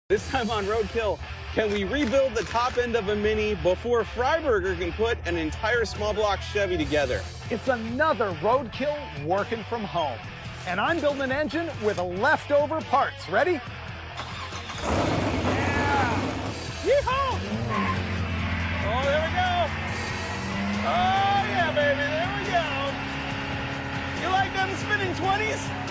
This time on Roadkill, can we rebuild the top end of a Mini before Freiburger can put an entire small block Chevy together? It's another Roadkill working from home. And I'm building an engine with leftover parts. Ready? Yeah! Yeehaw! Oh, there we go. Oh, yeah, baby, there we go. You like them spinning 20s?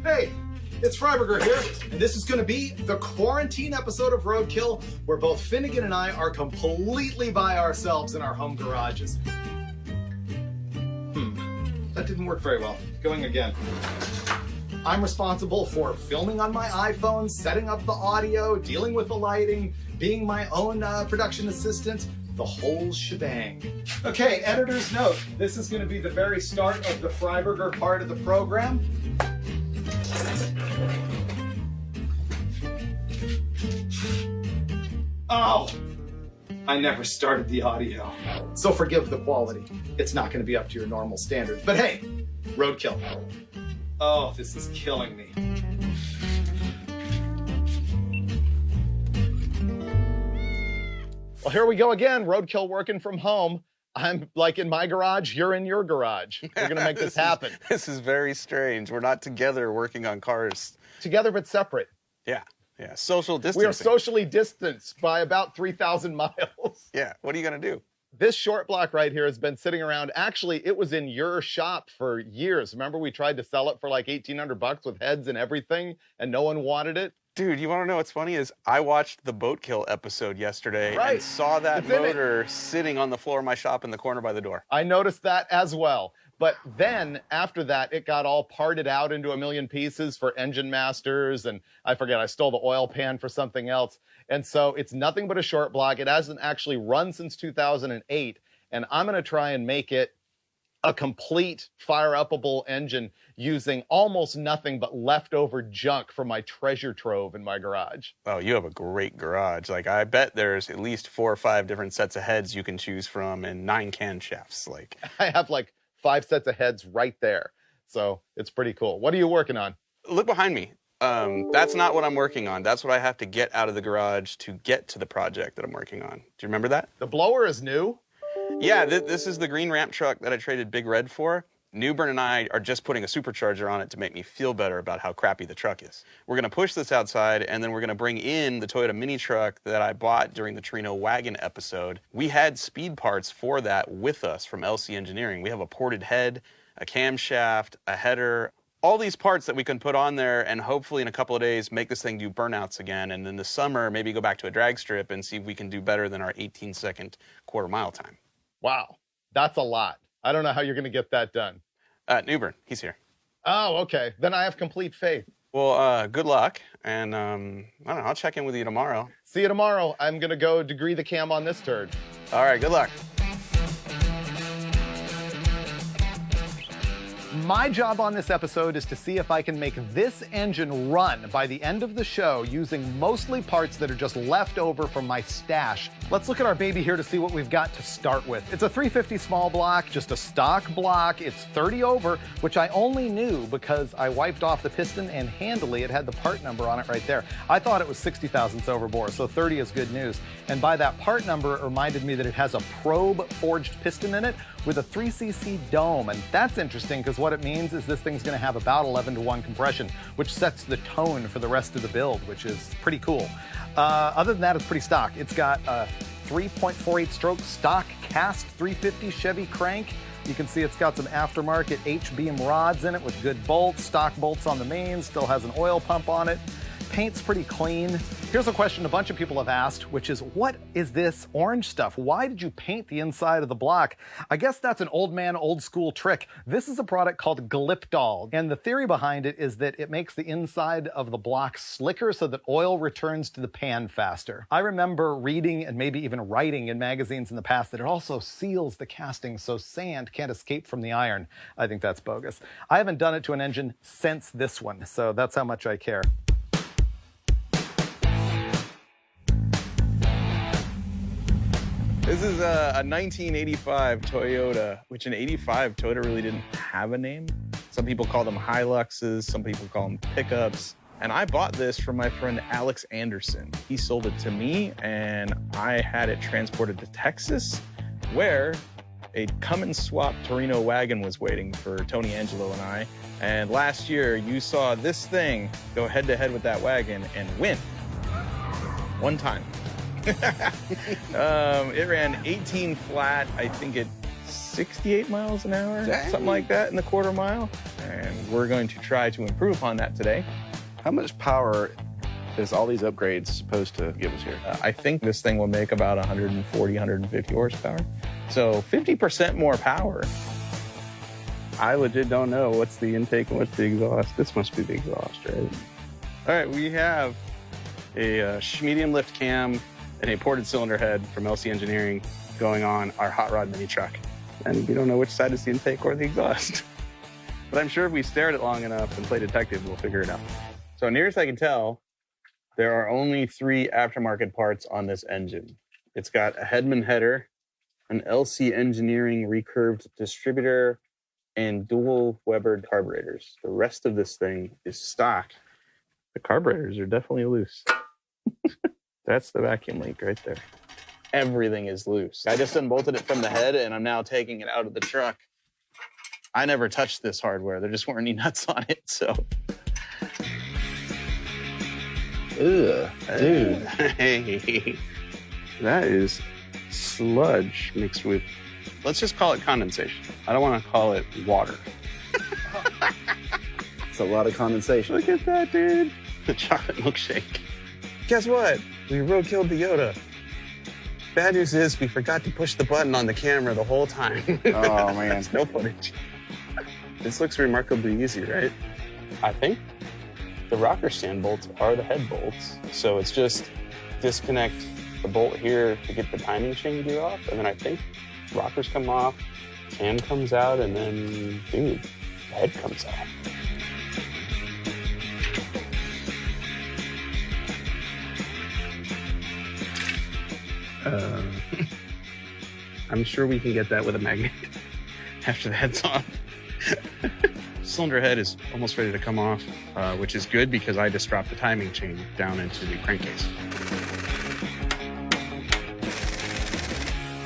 Hey, it's Freiburger here, and this is going to be the quarantine episode of Roadkill, where both Finnegan and I are completely by ourselves in our home garages. That didn't work very well. Going again. I'm responsible for filming on my iPhone, setting up the audio, dealing with the lighting, being my own production assistant, the whole shebang. Okay, editor's note. This is going to be the very start of the Freiburger part of the program. Oh, I never started the audio. So forgive the quality. It's not going to be up to your normal standards. But hey, Roadkill. Oh, this is killing me. Well, here we go again. Roadkill working from home. I'm like in my garage, you're in your garage. We're going to make this happen. This is very strange. We're not together working on cars. Together but separate. Yeah, social distancing. We are socially distanced by about 3,000 miles. Yeah, what are you going to do? This short block right here has been sitting around. Actually, it was in your shop for years. Remember we tried to sell it for like $1,800 with heads and everything, and no one wanted it? Dude, you want to know what's funny is I watched the Boatkill episode yesterday and saw that motor sitting on the floor of my shop in the corner by the door. I noticed that as well. But then after that, it got all parted out into a million pieces for engine masters. And I forget, I stole the oil pan for something else. And so it's nothing but a short block. It hasn't actually run since 2008. And I'm going to try and make it a complete fire-upable engine using almost nothing but leftover junk from my treasure trove in my garage. Oh, you have a great garage. Like, I bet there's at least 4 or 5 different sets of heads you can choose from and 9 camshafts. Like, I have like 5 sets of heads right there. So it's pretty cool. What are you working on? Look behind me. That's not what I'm working on. That's what I have to get out of the garage to get to the project that I'm working on. Do you remember that? The blower is new? Yeah, this is the green ramp truck that I traded Big Red for. Newbern and I are just putting a supercharger on it to make me feel better about how crappy the truck is. We're going to push this outside, and then we're going to bring in the Toyota mini truck that I bought during the Trino wagon episode. We had speed parts for that with us from LC Engineering. We have a ported head, a camshaft, a header, all these parts that we can put on there and hopefully in a couple of days make this thing do burnouts again. And then this summer, maybe go back to a drag strip and see if we can do better than our 18-second quarter-mile time. Wow, that's a lot. I don't know how you're going to get that done. Newbern, he's here. Oh, okay. Then I have complete faith. Well, good luck, and I don't know, I'll check in with you tomorrow. See you tomorrow. I'm going to go degree the cam on this turd. All right, good luck. My job on this episode is to see if I can make this engine run by the end of the show using mostly parts that are just left over from my stash. Let's look at our baby here to see what we've got to start with. It's a 350 small block, just a stock block. It's 30 over, which I only knew because I wiped off the piston and handily it had the part number on it right there. I thought it was 60 thousandths over bore, so 30 is good news. And by that part number, it reminded me that it has a probe forged piston in it with a 3cc dome. And that's interesting because what it means is this thing's going to have about 11-to-1 compression, which sets the tone for the rest of the build, which is pretty cool. Other than that, it's pretty stock. It's got a 3.48 stroke stock cast 350 Chevy crank. You can see it's got some aftermarket H-beam rods in it with good bolts, stock bolts on the mains, still has an oil pump on it. paint's pretty clean. Here's a question a bunch of people have asked, which is, what is this orange stuff? Why did you paint the inside of the block? I guess that's an old man, old school trick. This is a product called Glipdol, and the theory behind it is that it makes the inside of the block slicker so that oil returns to the pan faster. I remember reading and maybe even writing in magazines in the past that it also seals the casting so sand can't escape from the iron. I think that's bogus. I haven't done it to an engine since this one, so that's how much I care. This is a 1985 Toyota, which in 85, Toyota really didn't have a name. Some people call them Hiluxes, some people call them pickups. And I bought this from my friend Alex Anderson. He sold it to me, and I had it transported to Texas, where a Cummins swap Torino wagon was waiting for Tony Angelo and I. And last year, you saw this thing go head-to-head with that wagon and win. One time. It ran 18 flat, I think at 68 miles an hour, Dang. something like that in the quarter mile. And we're going to try to improve upon that today. How much power is all these upgrades supposed to give us here? I think this thing will make about 140, 150 horsepower. So 50% more power. I legit don't know what's the intake and what's the exhaust. This must be the exhaust, right? All right, we have a medium lift cam and a ported cylinder head from LC Engineering going on our hot rod mini truck. And we don't know which side is the intake or the exhaust. But I'm sure if we stare at it long enough and play detective, we'll figure it out. So near as I can tell, there are only 3 aftermarket parts on this engine. It's got a Hedman header, an LC Engineering recurved distributor, and dual Weber carburetors. The rest of this thing is stock. The carburetors are definitely loose. That's the vacuum leak right there. Everything is loose. I just unbolted it from the head, and I'm now taking it out of the truck. I never touched this hardware. There just weren't any nuts on it, so. Ugh, dude. Hey. That is sludge mixed with... Let's just call it condensation. I don't want to call it water. It's a lot of condensation. Look at that, dude. The chocolate milkshake. Guess what? We roadkilled the Yoda. Bad news is we forgot to push the button on the camera the whole time. Oh, man. There's no footage. This looks remarkably easy, right? I think the rocker stand bolts are the head bolts. So it's just disconnect the bolt here to get the timing chain gear off. And then I think rockers come off, cam comes out, and then, dude, the head comes out. I'm sure we can get that with a magnet after the head's on. Cylinder head is almost ready to come off, which is good because I just dropped the timing chain down into the crankcase.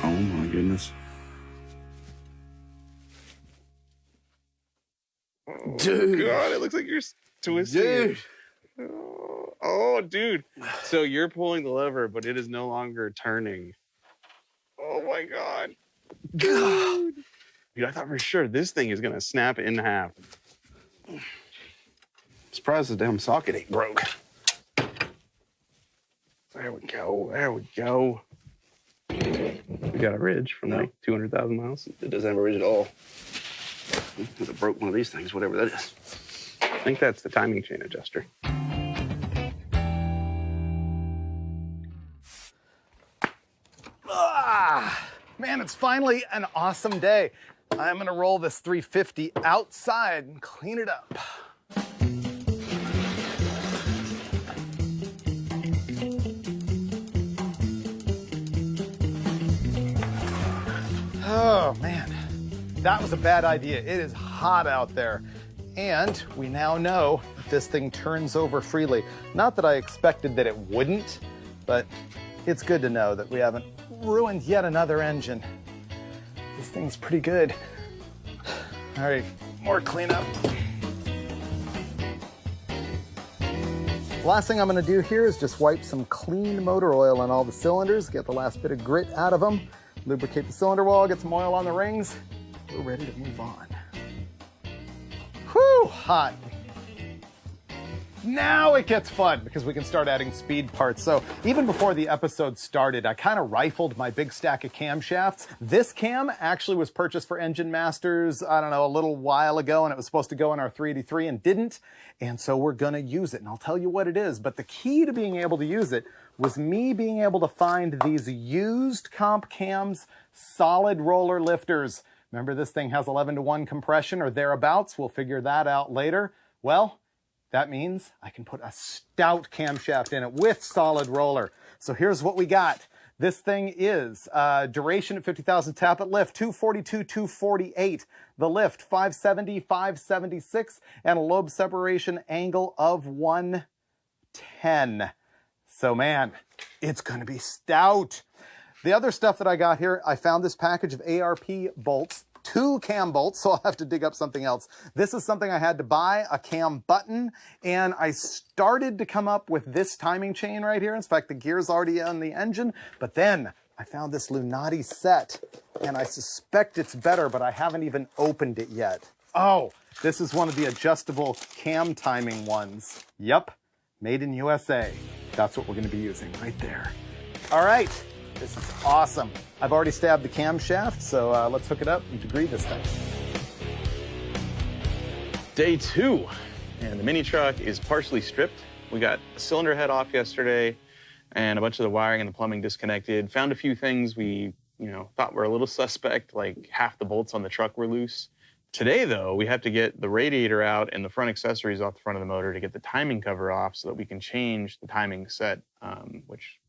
Oh my goodness. Dude. God, it looks like you're twisting it. Dude. Oh, dude. So you're pulling the lever, but it is no longer turning. Oh my God. Dude, I thought for sure this thing is going to snap in half. I'm surprised the damn socket ain't broke. There we go. There we go. We got a ridge from like 200,000 miles. It doesn't have a ridge at all. If it broke one of these things, whatever that is. I think that's the timing chain adjuster. Man, it's finally an awesome day. I'm gonna roll this 350 outside and clean it up. Oh man, that was a bad idea. It is hot out there. And we now know that this thing turns over freely. Not that I expected that it wouldn't, but it's good to know that we haven't ruined yet another engine. This thing's pretty good. All right, more cleanup. Last thing I'm gonna do here is just wipe some clean motor oil on all the cylinders, get the last bit of grit out of them, lubricate the cylinder wall, get some oil on the rings. We're ready to move on. Whew, hot. Now it gets fun because we can start adding speed parts. So even before the episode started, I kind of rifled my big stack of camshafts. This cam actually was purchased for Engine Masters, I don't know, a little while ago, and it was supposed to go in our 383 and didn't. And so we're gonna use it, and I'll tell you what it is. But the key to being able to use it was me being able to find these used comp cams solid roller lifters. Remember, this thing has 11:1 compression or thereabouts. We'll figure that out later. Well, that means I can put a stout camshaft in it with solid roller. So here's what we got. This thing is duration at 50,000 tap at lift, 242, 248. The lift, 570, 576, and a lobe separation angle of 110. So man, it's gonna be stout. The other stuff that I got here, I found this package of ARP bolts, 2 cam bolts, so I'll have to dig up something else. This is something I had to buy, a cam button, and I started to come up with this timing chain right here. In fact, the gear's already on the engine, but then I found this Lunati set, and I suspect it's better, but I haven't even opened it yet. Oh, this is one of the adjustable cam timing ones. Yep, made in USA. That's what we're gonna be using right there. All right. This is awesome. I've already stabbed the camshaft, so let's hook it up and degree this thing. Day 2, and the mini truck is partially stripped. We got the cylinder head off yesterday, and a bunch of the wiring and the plumbing disconnected. Found a few things we, thought were a little suspect, like half the bolts on the truck were loose. Today, though, we have to get the radiator out and the front accessories off the front of the motor to get the timing cover off so that we can change the timing set, which,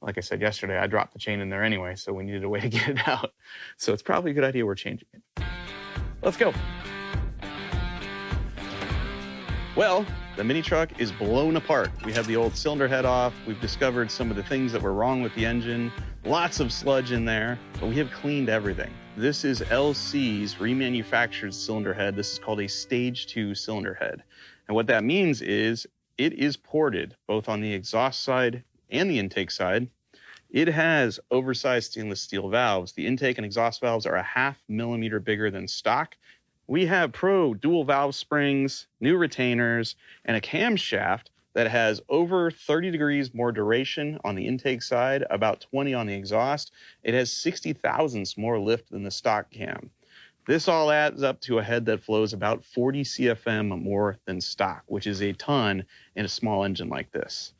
like I said yesterday, I dropped the chain in there anyway, so we needed a way to get it out. So it's probably a good idea we're changing it. Let's go. Well, the mini truck is blown apart. We have the old cylinder head off. We've discovered some of the things that were wrong with the engine. Lots of sludge in there, but we have cleaned everything. This is LC's remanufactured cylinder head. This is called a stage 2 cylinder head. And what that means is it is ported both on the exhaust side and the intake side. It has oversized stainless steel valves. The intake and exhaust valves are a 0.5 millimeter bigger than stock. We have Pro dual valve springs, new retainers, and a camshaft that has over 30 degrees more duration on the intake side, about 20 on the exhaust. It has 60 thousandths more lift than the stock cam. This all adds up to a head that flows about 40 CFM more than stock, which is a ton in a small engine like this.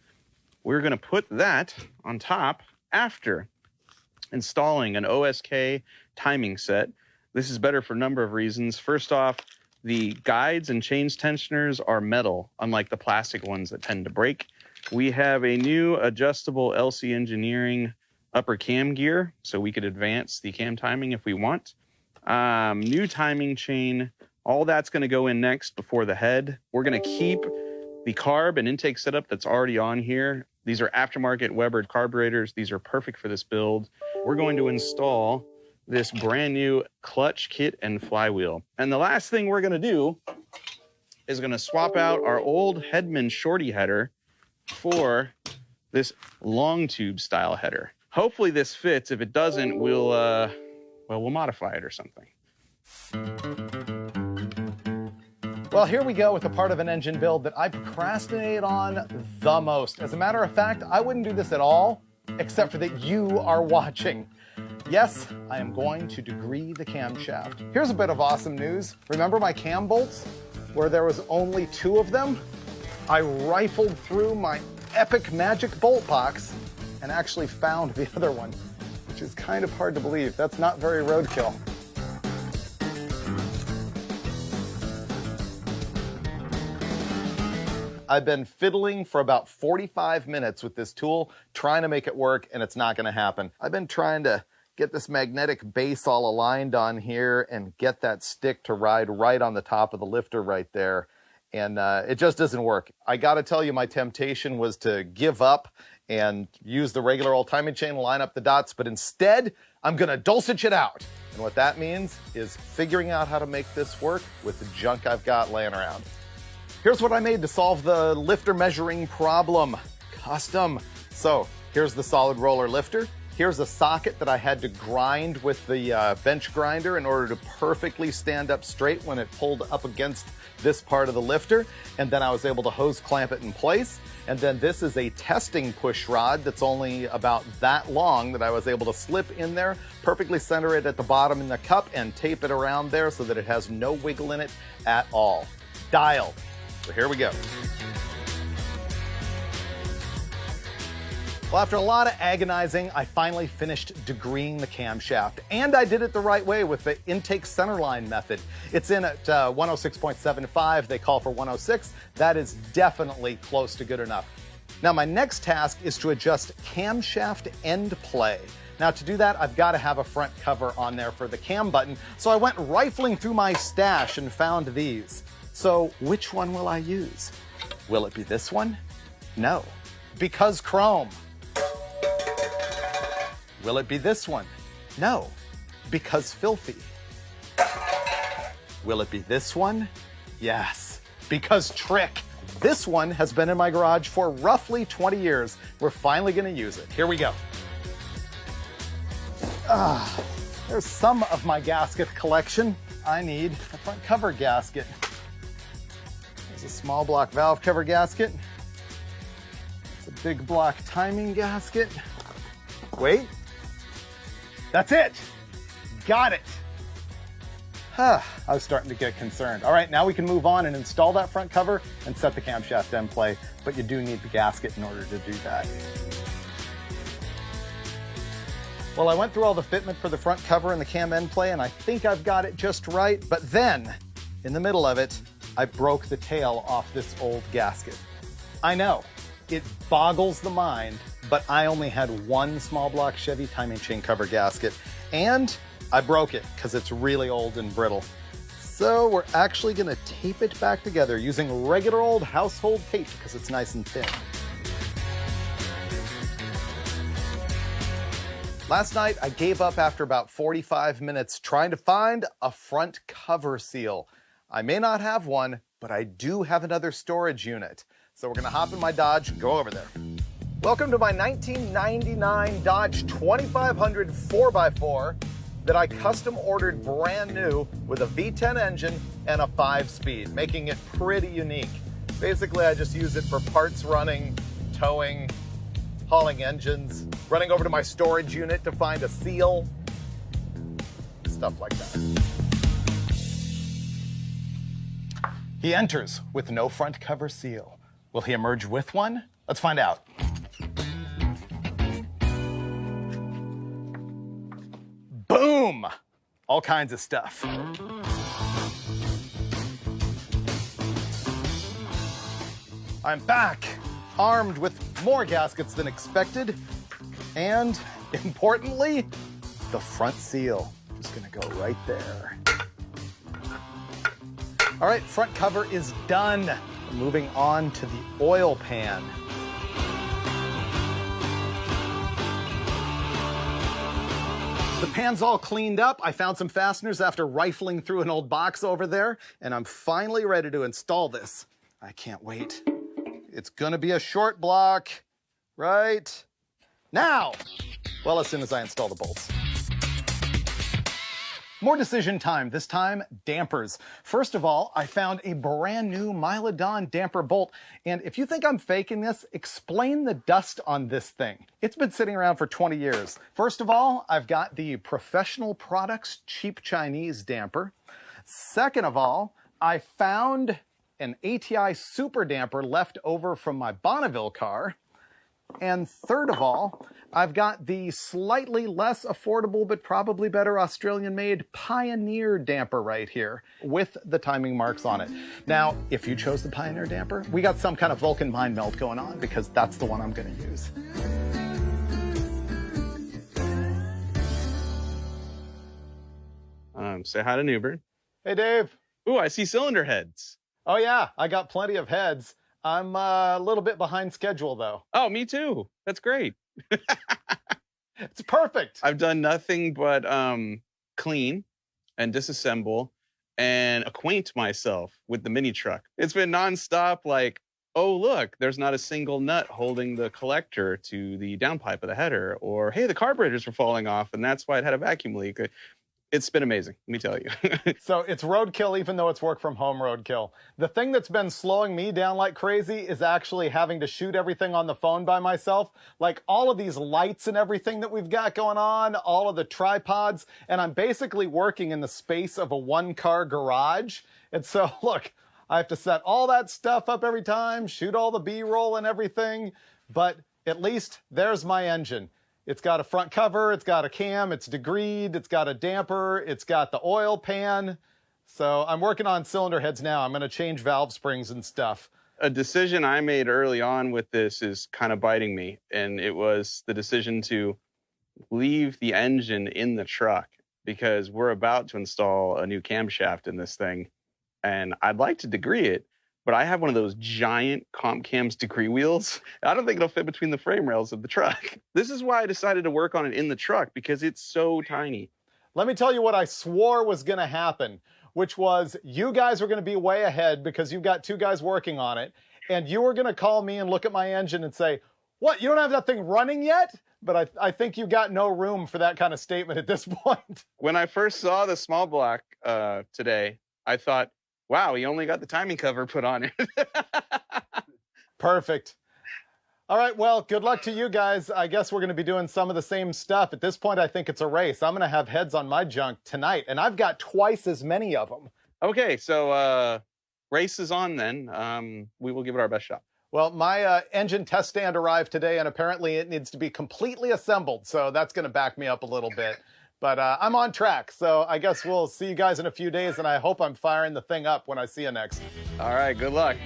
We're going to put that on top after installing an OSK timing set. This is better for a number of reasons. First off, the guides and chains tensioners are metal, unlike the plastic ones that tend to break. We have a new adjustable LC Engineering upper cam gear, so we could advance the cam timing if we want. New timing chain, all that's going to go in next before the head. We're going to keep the carb and intake setup that's already on here. These are aftermarket Weber carburetors. These are perfect for this build. We're going to install this brand new clutch kit and flywheel. And the last thing we're going to do is going to swap out our old Headman shorty header for this long tube style header. Hopefully this fits. If it doesn't, we'll modify it or something. Well, here we go with a part of an engine build that I procrastinate on the most. As a matter of fact, I wouldn't do this at all, except for that you are watching. Yes, I am going to degree the camshaft. Here's a bit of awesome news. Remember my cam bolts, where there was only 2 of them? I rifled through my epic magic bolt box and actually found the other one, which is kind of hard to believe. That's not very roadkill. I've been fiddling for about 45 minutes with this tool, trying to make it work, and it's not going to happen. I've been trying to get this magnetic base all aligned on here and get that stick to ride right on the top of the lifter right there, and it just doesn't work. I got to tell you, my temptation was to give up and use the regular old timing chain, line up the dots, but instead, I'm going to dulcich it out. And what that means is figuring out how to make this work with the junk I've got laying around. Here's what I made to solve the lifter measuring problem. Custom. So here's the solid roller lifter. Here's a socket that I had to grind with the bench grinder in order to perfectly stand up straight when it pulled up against this part of the lifter. And then I was able to hose clamp it in place. And then this is a testing push rod that's only about that long that I was able to slip in there, perfectly center it at the bottom in the cup and tape it around there so that it has no wiggle in it at all. Dialed. So here we go. Well, after a lot of agonizing, I finally finished degreeing the camshaft, and I did it the right way with the intake centerline method. It's in at 106.75. They call for 106. That is definitely close to good enough. Now, my next task is to adjust camshaft end play. Now, to do that, I've got to have a front cover on there for the cam button, so I went rifling through my stash and found these. So, which one will I use? Will it be this one? No, because chrome. Will it be this one? No, because filthy. Will it be this one? Yes, because trick. This one has been in my garage for roughly 20 years. We're finally gonna use it. Here we go. There's some of my gasket collection. I need a front cover gasket. There's a small block valve cover gasket. It's a big block timing gasket. Wait. That's it. Got it. I was starting to get concerned. All right, now we can move on and install that front cover and set the camshaft end play, but you do need the gasket in order to do that. Well, I went through all the fitment for the front cover and the cam end play, and I think I've got it just right, but then, in the middle of it, I broke the tail off this old gasket. I know, it boggles the mind, but I only had one small block Chevy timing chain cover gasket, and I broke it because it's really old and brittle. So we're actually gonna tape it back together using regular old household tape because it's nice and thin. Last night, I gave up after about 45 minutes trying to find a front cover seal. I may not have one, but I do have another storage unit. So we're gonna hop in my Dodge and go over there. Welcome to my 1999 Dodge 2500 4x4 that I custom ordered brand new with a V10 engine and a 5-speed, making it pretty unique. Basically, I just use it for parts running, towing, hauling engines, running over to my storage unit to find a seal, stuff like that. He enters with no front cover seal. Will he emerge with one? Let's find out. Boom! All kinds of stuff. I'm back, armed with more gaskets than expected, and importantly, the front seal. Just gonna go right there. All right, front cover is done. Moving on to the oil pan. The pan's all cleaned up. I found some fasteners after rifling through an old box over there, and I'm finally ready to install this. I can't wait. It's gonna be a short block, right now. Well, as soon as I install the bolts. More decision time, this time dampers. First of all, I found a brand new Milodon damper bolt. And if you think I'm faking this, explain the dust on this thing. It's been sitting around for 20 years. First of all, I've got the Professional Products Cheap Chinese damper. Second of all, I found an ATI super damper left over from my Bonneville car. And third of all, I've got the slightly less affordable but probably better Australian-made Pioneer damper right here with the timing marks on it. Now, if you chose the Pioneer damper, we got some kind of Vulcan mind melt going on because that's the one I'm going to use. Say hi to Newbert. Hey, Dave. Ooh, I see cylinder heads. Oh, yeah, I got plenty of heads. I'm a little bit behind schedule, though. Oh, me too. That's great. It's perfect. I've done nothing but clean and disassemble and acquaint myself with the mini truck. It's been nonstop, like oh, look, there's not a single nut holding the collector to the downpipe of the header. Or, hey, the carburetors were falling off, and that's why it had a vacuum leak. It's been amazing, let me tell you. So it's roadkill, even though it's work from home roadkill. The thing that's been slowing me down like crazy is actually having to shoot everything on the phone by myself. Like all of these lights and everything that we've got going on, all of the tripods, and I'm basically working in the space of a one-car garage. And so, look, I have to set all that stuff up every time, shoot all the B-roll and everything, but at least there's my engine. It's got a front cover, it's got a cam, it's degreed, it's got a damper, it's got the oil pan. So I'm working on cylinder heads now. I'm going to change valve springs and stuff. A decision I made early on with this is kind of biting me, and it was the decision to leave the engine in the truck because we're about to install a new camshaft in this thing, and I'd like to degree it, but I have one of those giant comp cams degree wheels. I don't think it'll fit between the frame rails of the truck. This is why I decided to work on it in the truck, because it's so tiny. Let me tell you what I swore was going to happen, which was you guys were going to be way ahead because you've got two guys working on it, and you were going to call me and look at my engine and say, what, you don't have that thing running yet? But I think you got no room for that kind of statement at this point. When I first saw the small block today, I thought, wow, he only got the timing cover put on it. Perfect. All right, well, good luck to you guys. I guess we're going to be doing some of the same stuff. At this point, I think it's a race. I'm going to have heads on my junk tonight, and I've got twice as many of them. Okay, so race is on then. We will give it our best shot. Well, my engine test stand arrived today, and apparently it needs to be completely assembled, so that's going to back me up a little bit. But I'm on track, so I guess we'll see you guys in a few days, and I hope I'm firing the thing up when I see you next. All right, good luck.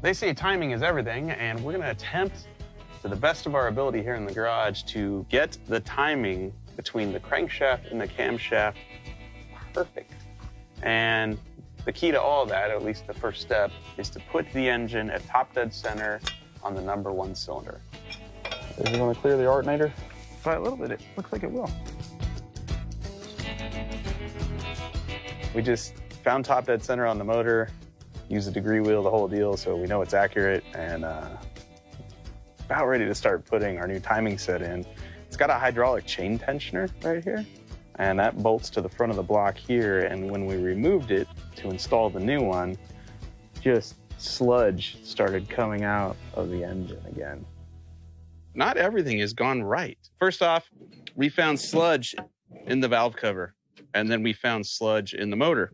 They say timing is everything, and we're going to attempt to the best of our ability here in the garage to get the timing between the crankshaft and the camshaft perfect. And the key to all that, or at least the first step, is to put the engine at top dead center on the number 1 cylinder. Is it going to clear the alternator? By a little bit, it looks like it will. We just found top dead center on the motor, use a degree wheel, the whole deal, so we know it's accurate, and about ready to start putting our new timing set in. It's got a hydraulic chain tensioner right here, and that bolts to the front of the block here, and when we removed it to install the new one, just sludge started coming out of the engine again. Not everything has gone right. First off, we found sludge in the valve cover, and then we found sludge in the motor.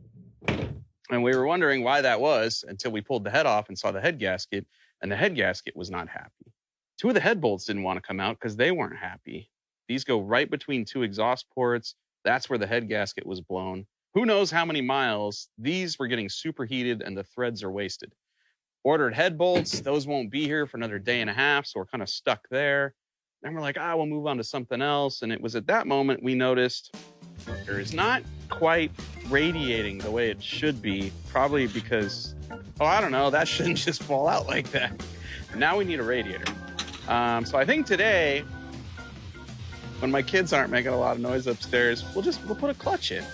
And we were wondering why that was until we pulled the head off and saw the head gasket, and the head gasket was not happy. 2 of the head bolts didn't want to come out because they weren't happy. These go right between 2 exhaust ports. That's where the head gasket was blown. Who knows how many miles? These were getting superheated and the threads are wasted. Ordered head bolts, those won't be here for another day and a half, so we're kind of stuck there. Then we're like, we'll move on to something else. And it was at that moment we noticed there is not quite radiating the way it should be, probably because, I don't know, that shouldn't just fall out like that. Now we need a radiator. So I think today, when my kids aren't making a lot of noise upstairs, we'll put a clutch in.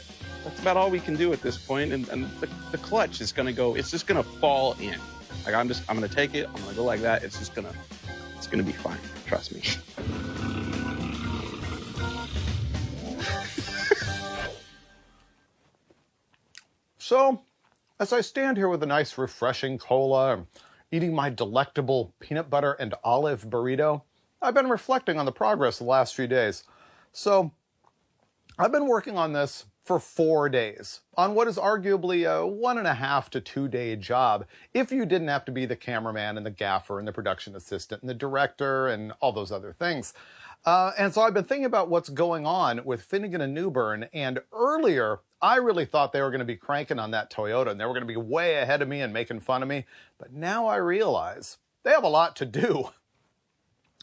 That's about all we can do at this point. And the clutch is going to go, it's just going to fall in. Like I'm going to take it, I'm going to go like that. It's going to be fine. Trust me. So, as I stand here with a nice refreshing cola, eating my delectable peanut butter and olive burrito, I've been reflecting on the progress of the last few days. So, I've been working on this for 4 days on what is arguably a 1.5 to 2 day job if you didn't have to be the cameraman and the gaffer and the production assistant and the director and all those other things. And so I've been thinking about what's going on with Finnegan and Newbern, and earlier I really thought they were going to be cranking on that Toyota and they were going to be way ahead of me and making fun of me, but now I realize they have a lot to do.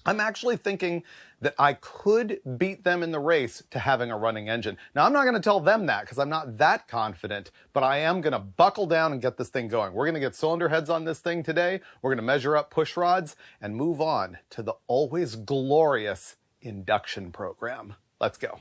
I'm actually thinking that I could beat them in the race to having a running engine. Now, I'm not going to tell them that because I'm not that confident, but I am going to buckle down and get this thing going. We're going to get cylinder heads on this thing today. We're going to measure up push rods and move on to the always glorious induction program. Let's go.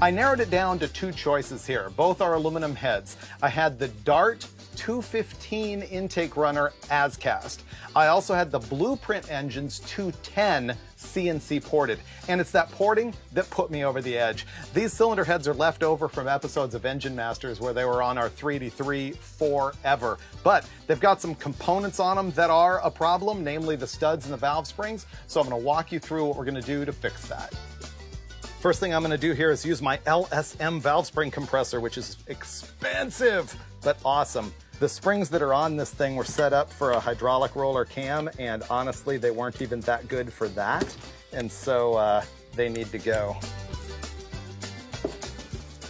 I narrowed it down to 2 choices here. Both are aluminum heads. I had the Dart 215 intake runner as cast. I also had the Blueprint Engine's 210 CNC ported, and it's that porting that put me over the edge. These cylinder heads are left over from episodes of Engine Masters where they were on our 3D3 forever, but they've got some components on them that are a problem, namely the studs and the valve springs, so I'm going to walk you through what we're going to do to fix that. First thing I'm going to do here is use my LSM valve spring compressor, which is expensive but awesome. The springs that are on this thing were set up for a hydraulic roller cam, and honestly, they weren't even that good for that, and so they need to go.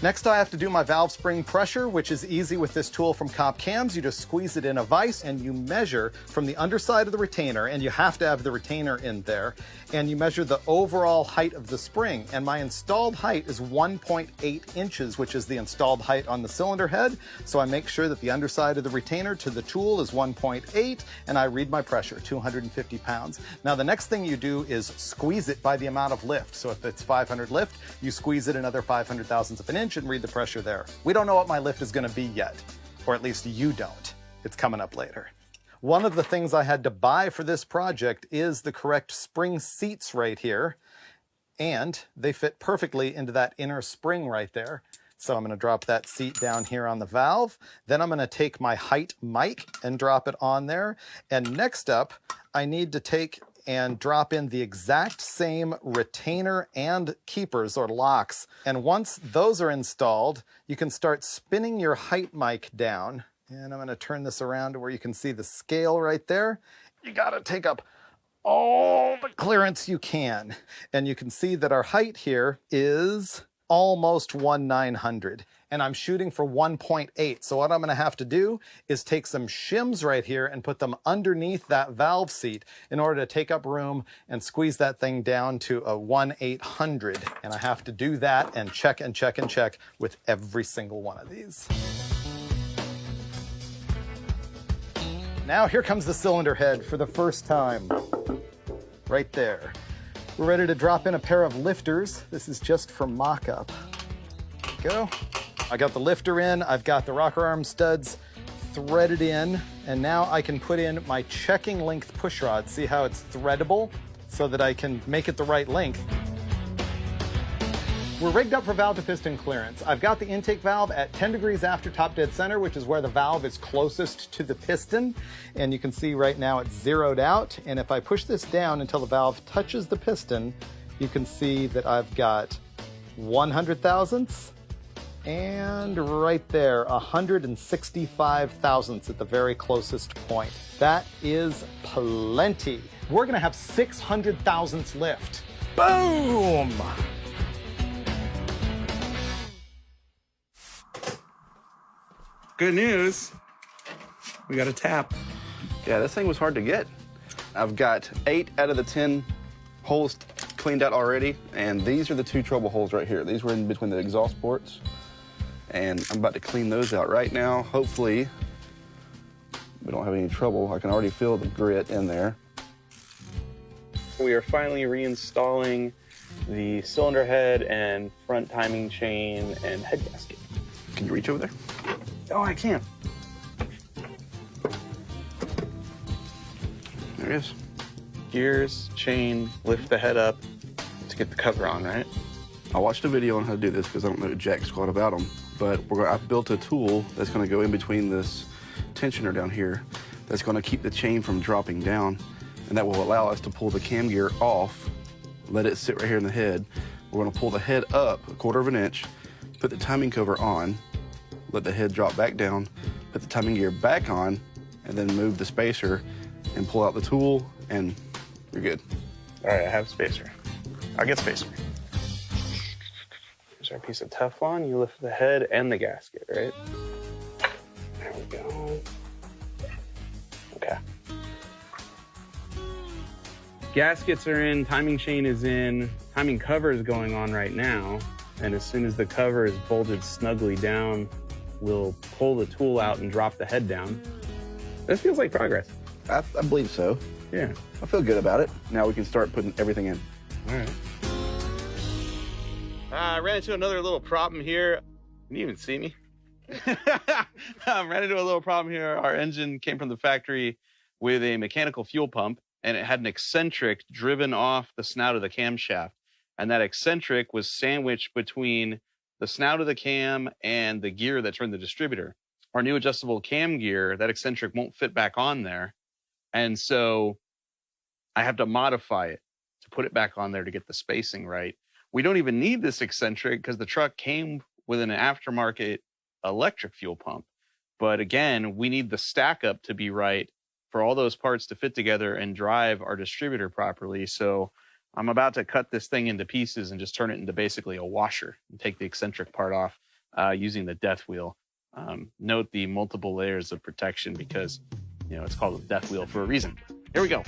Next, I have to do my valve spring pressure, which is easy with this tool from Comp Cams. You just squeeze it in a vise and you measure from the underside of the retainer, and you have to have the retainer in there, and you measure the overall height of the spring. And my installed height is 1.8 inches, which is the installed height on the cylinder head. So I make sure that the underside of the retainer to the tool is 1.8, and I read my pressure, 250 pounds. Now, the next thing you do is squeeze it by the amount of lift. So if it's 500 lift, you squeeze it another 500 thousandths of an inch and read the pressure there. We don't know what my lift is going to be yet, or at least you don't. It's coming up later. One of the things I had to buy for this project is the correct spring seats right here, and they fit perfectly into that inner spring right there. So I'm going to drop that seat down here on the valve. Then I'm going to take my height mic and drop it on there. And next up, I need to take and drop in the exact same retainer and keepers or locks. And once those are installed, you can start spinning your height mic down. And I'm going to turn this around to where you can see the scale right there. You got to take up all the clearance you can. And you can see that our height here is almost 1/900. And I'm shooting for 1.8. So what I'm going to have to do is take some shims right here and put them underneath that valve seat in order to take up room and squeeze that thing down to a 1/800. And I have to do that and check and check and check with every single one of these. Now here comes the cylinder head for the first time. Right there. We're ready to drop in a pair of lifters. This is just for mock-up. There we go. I got the lifter in, I've got the rocker arm studs threaded in, and now I can put in my checking length push rod. See how it's threadable so that I can make it the right length. We're rigged up for valve to piston clearance. I've got the intake valve at 10 degrees after top dead center, which is where the valve is closest to the piston. And you can see right now it's zeroed out. And if I push this down until the valve touches the piston, you can see that I've got 100 thousandths and right there, 165 thousandths at the very closest point. That is plenty. We're gonna have 600 thousandths lift. Boom! Good news, we got a tap. Yeah, this thing was hard to get. I've got 8 out of the 10 holes cleaned out already, and these are the 2 trouble holes right here. These were in between the exhaust ports, and I'm about to clean those out right now. Hopefully, we don't have any trouble. I can already feel the grit in there. We are finally reinstalling the cylinder head and front timing chain and head gasket. Can you reach over there? Oh, I can. There it is. Gears, chain, lift the head up to get the cover on, right? I watched a video on how to do this because I don't know jack squat about them, but I've built a tool that's going to go in between this tensioner down here that's going to keep the chain from dropping down, and that will allow us to pull the cam gear off, let it sit right here in the head. We're going to pull the head up 1/4 of an inch, put the timing cover on, let the head drop back down, put the timing gear back on, and then move the spacer and pull out the tool, and you're good. All right, I have spacer. I'll get spacer. Here's our piece of Teflon. You lift the head and the gasket, right? There we go. Okay. Gaskets are in, timing chain is in, timing cover is going on right now. And as soon as the cover is bolted snugly down, we'll pull the tool out and drop the head down. This feels like progress. I believe so. Yeah. I feel good about it. Now we can start putting everything in. All right. I ran into another little problem here. Can you even see me? Ran into a little problem here. Our engine came from the factory with a mechanical fuel pump, and it had an eccentric driven off the snout of the camshaft. And that eccentric was sandwiched between the snout of the cam and the gear that turned the distributor. Our new adjustable cam gear, that eccentric won't fit back on there. And so I have to modify it to put it back on there to get the spacing right. We don't even need this eccentric because the truck came with an aftermarket electric fuel pump. But again, we need the stack up to be right for all those parts to fit together and drive our distributor properly. So I'm about to cut this thing into pieces and just turn it into basically a washer and take the eccentric part off using the death wheel. Note the multiple layers of protection because, you know, it's called a death wheel for a reason. Here we go.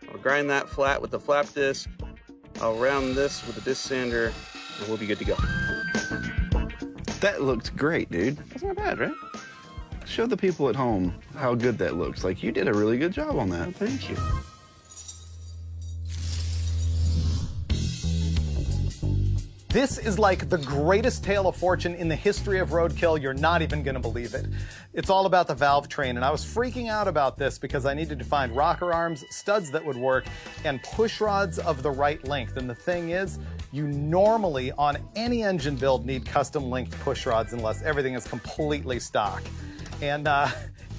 I'll grind that flat with the flap disc. I'll round this with a disc sander, and we'll be good to go. That looked great, dude. That's not bad, right? Show the people at home how good that looks. Like, you did a really good job on that. Well, thank you. This is like the greatest tale of fortune in the history of roadkill. You're not even gonna believe it. It's all about the valve train, and I was freaking out about this because I needed to find rocker arms, studs that would work, and push rods of the right length. And the thing is, you normally, on any engine build, need custom length push rods unless everything is completely stock. And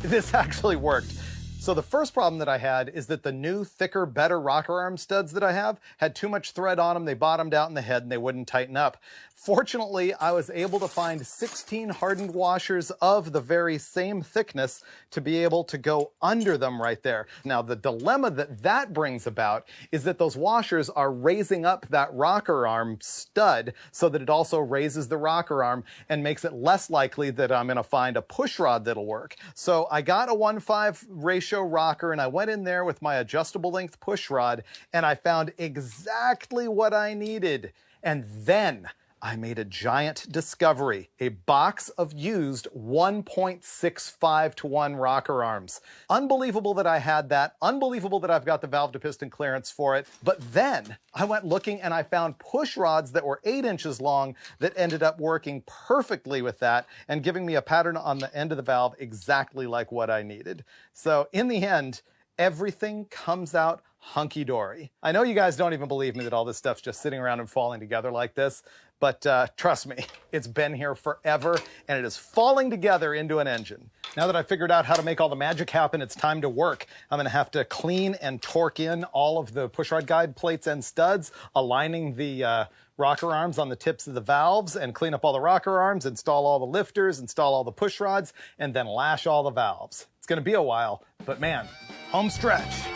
this actually worked. So the first problem that I had is that the new, thicker, better rocker arm studs that I have had too much thread on them. They bottomed out in the head and they wouldn't tighten up. Fortunately, I was able to find 16 hardened washers of the very same thickness to be able to go under them right there. Now, the dilemma that that brings about is that those washers are raising up that rocker arm stud so that it also raises the rocker arm and makes it less likely that I'm gonna find a push rod that'll work. So I got a 1:5 ratio rocker and I went in there with my adjustable length push rod and I found exactly what I needed. And then I made a giant discovery, a box of used 1.65-to-1 rocker arms. Unbelievable that I had that, unbelievable that I've got the valve to piston clearance for it, but then I went looking and I found push rods that were 8 inches long that ended up working perfectly with that and giving me a pattern on the end of the valve exactly like what I needed. So in the end, everything comes out hunky-dory. I know you guys don't even believe me that all this stuff's just sitting around and falling together like this, but trust me, it's been here forever and it is falling together into an engine. Now that I've figured out how to make all the magic happen, it's time to work. I'm gonna have to clean and torque in all of the pushrod guide plates and studs, aligning the rocker arms on the tips of the valves, and clean up all the rocker arms, install all the lifters, install all the push rods, and then lash all the valves. It's gonna be a while, but man, home stretch.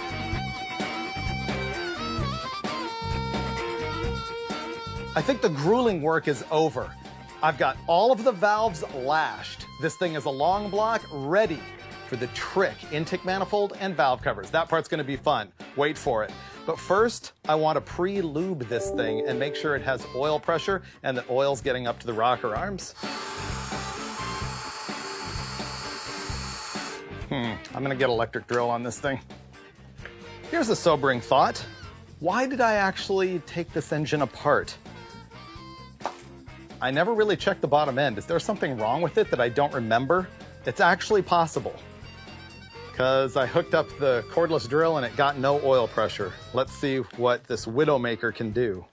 I think the grueling work is over. I've got all of the valves lashed. This thing is a long block ready for the trick, intake manifold and valve covers. That part's gonna be fun. Wait for it. But first, I want to pre-lube this thing and make sure it has oil pressure and that oil's getting up to the rocker arms. I'm gonna get electric drill on this thing. Here's a sobering thought. Why did I actually take this engine apart? I never really checked the bottom end. Is there something wrong with it that I don't remember? It's actually possible, because I hooked up the cordless drill and it got no oil pressure. Let's see what this Widowmaker can do.